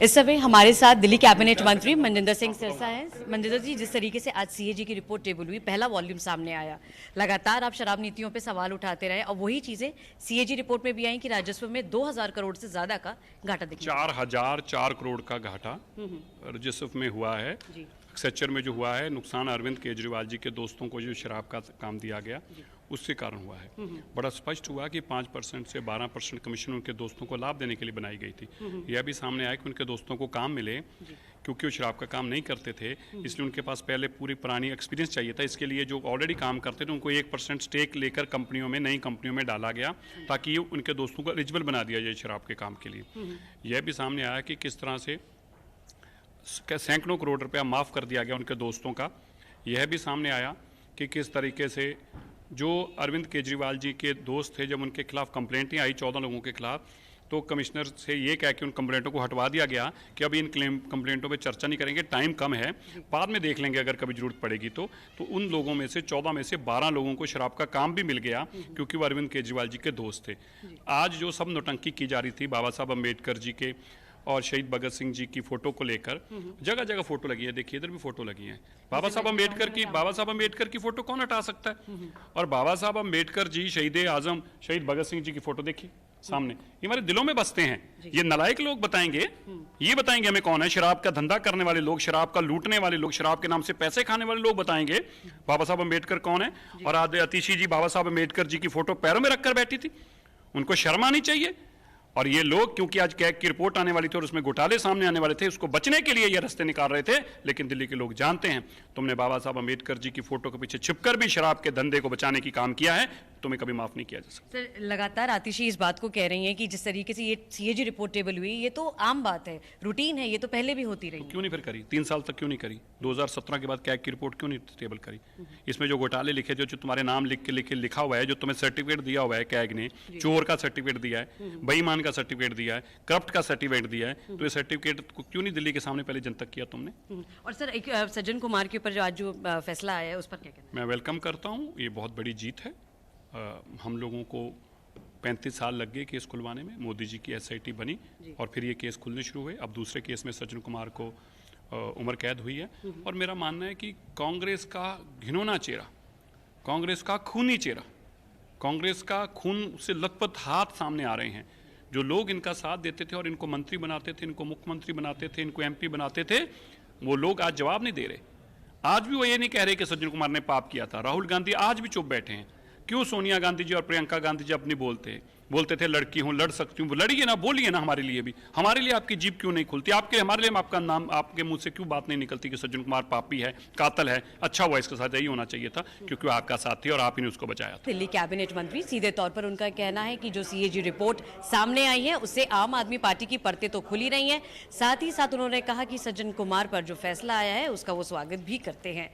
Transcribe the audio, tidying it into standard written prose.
इस समय हमारे साथ दिल्ली कैबिनेट मंत्री मनजिंदर सिंह सिरसा हैं। मनजिंदर जी, जिस तरीके से आज सीएजी की रिपोर्ट टेबल हुई, पहला वॉल्यूम सामने आया, लगातार आप शराब नीतियों पे सवाल उठाते रहे और वही चीजें सीएजी रिपोर्ट में भी आई कि राजस्व में 2000 करोड़ से ज्यादा का घाटा दिखा। 4004 करोड़ का घाटा राजस्व में हुआ है। सेक्चर में जो हुआ है नुकसान अरविंद केजरीवाल जी के दोस्तों को जो शराब का काम दिया गया उसके कारण हुआ है। बड़ा स्पष्ट हुआ कि 5% से 12% कमीशन उनके दोस्तों को लाभ देने के लिए बनाई गई थी। यह भी सामने आया कि उनके दोस्तों को काम मिले, क्योंकि वो शराब का काम नहीं करते थे, इसलिए उनके पास पहले पूरी पुरानी एक्सपीरियंस चाहिए था। इसके लिए जो ऑलरेडी काम करते थे उनको 1% स्टेक लेकर कंपनियों में, नई कंपनियों में डाला गया ताकि उनके दोस्तों को एलिजिबल बना दिया जाए शराब के काम के लिए। यह भी सामने आया कि किस तरह से सैकड़ों करोड़ रुपया माफ़ कर दिया गया उनके दोस्तों का। यह भी सामने आया कि किस तरीके से जो अरविंद केजरीवाल जी के दोस्त थे, जब उनके खिलाफ कंप्लेंटें आई 14 लोगों के खिलाफ, तो कमिश्नर से ये कह के उन कंप्लेंटों को हटवा दिया गया कि अभी इन कंप्लेंटों पे चर्चा नहीं करेंगे, टाइम कम है, बाद में देख लेंगे अगर कभी जरूरत पड़ेगी तो उन लोगों में से 14 में से 12 लोगों को शराब का काम भी मिल गया, क्योंकि वो अरविंद केजरीवाल जी के दोस्त थे। आज जो सब नौटंकी की जा रही थी बाबा साहब अम्बेडकर जी के और शहीद भगत सिंह जी की फोटो को लेकर, जगह जगह फोटो लगी है, देखिए इधर भी फोटो लगी है। बाबा साहब अम्बेडकर की फोटो कौन हटा सकता है? और बाबा साहब अम्बेडकर जी, शहीद आजम शहीद भगत सिंह जी की फोटो देखिए सामने, ये हमारे दिलों में बसते हैं। ये नालायक लोग बताएंगे, ये बताएंगे हमें कौन है। शराब का धंधा करने वाले लोग, शराब का लूटने वाले लोग, शराब के नाम से पैसे खाने वाले लोग बताएंगे बाबा साहब अम्बेडकर कौन है। और आज अतिशी जी बाबा साहब अम्बेडकर जी की फोटो पैरों में रखकर बैठी थी, उनको शर्म आनी चाहिए। और ये लोग, क्योंकि आज कैग की रिपोर्ट आने वाली थी और उसमें घोटाले सामने आने वाले थे, उसको बचने के लिए ये रास्ते निकाल रहे थे। लेकिन दिल्ली के लोग जानते हैं, तुमने बाबा साहब अम्बेडकर जी की फोटो के पीछे छिपकर भी शराब के धंधे को बचाने की काम किया है, तुम्हें कभी माफ नहीं किया जा सकता। सर, लगातार आतिशी इस बात को कह रही हैं कि जिस तरीके से ये सीएजी रिपोर्ट टेबल हुई, ये तो आम बात है, रूटीन है, ये तो पहले भी होती रही। तो क्यों नहीं फिर करी? 3 साल तक क्यों नहीं करी? 2017 के बाद कैग की रिपोर्ट क्यों नहीं टेबल करी? इसमें जो घोटाले लिखे, जो तुम्हारे नाम लिखा हुआ है, जो तुम्हें सर्टिफिकेट दिया हुआ है कैग ने, चोर का सर्टिफिकेट दिया है, बेईमान का सर्टिफिकेट दिया है, करप्ट का सर्टिफिकेट दिया है, तो ये सर्टिफिकेट को क्यों नहीं दिल्ली के सामने पहले जनतक किया तुमने? और सर, एक सज्जन कुमार के ऊपर जो आज जो फैसला आया है उस पर क्या कहना है? मैं वेलकम करता हूँ, ये बहुत बड़ी जीत है। हम लोगों को 35 साल लग गए केस खुलवाने में, मोदी जी की एसआईटी बनी और फिर ये केस खुलने शुरू हुए। अब दूसरे केस में सज्जन कुमार को उम्र कैद हुई है। और मेरा मानना है कि कांग्रेस का घिनौना चेहरा, कांग्रेस का खूनी चेहरा, कांग्रेस का खून से लथपथ हाथ सामने आ रहे हैं। जो लोग इनका साथ देते थे और इनको मंत्री बनाते थे, इनको मुख्यमंत्री बनाते थे, इनको एमपी बनाते थे, वो लोग आज जवाब नहीं दे रहे। आज भी वो ये नहीं कह रहे कि सज्जन कुमार ने पाप किया था। राहुल गांधी आज भी चुप बैठे हैं। क्यों सोनिया गांधी जी और प्रियंका गांधी जी अपनी बोलते थे लड़की हूं, लड़ सकती हूं, लड़िए ना, बोलिए ना हमारे लिए भी। हमारे लिए आपकी जीभ क्यों नहीं खुलती? हमारे लिए आपका नाम, आपके मुंह से क्यों बात नहीं निकलती कि सज्जन कुमार पापी है, कातल है? अच्छा हुआ, इसके साथ यही होना चाहिए था, क्योंकि वो आपका साथी और आप ही ने उसको बचाया था। दिल्ली कैबिनेट मंत्री सीधे तौर पर उनका कहना है कि जो सीएजी रिपोर्ट सामने आई है उससे आम आदमी पार्टी की परतें तो खुली रही हैं। साथ ही साथ उन्होंने कहा कि सज्जन कुमार पर जो फैसला आया है उसका वो स्वागत भी करते हैं।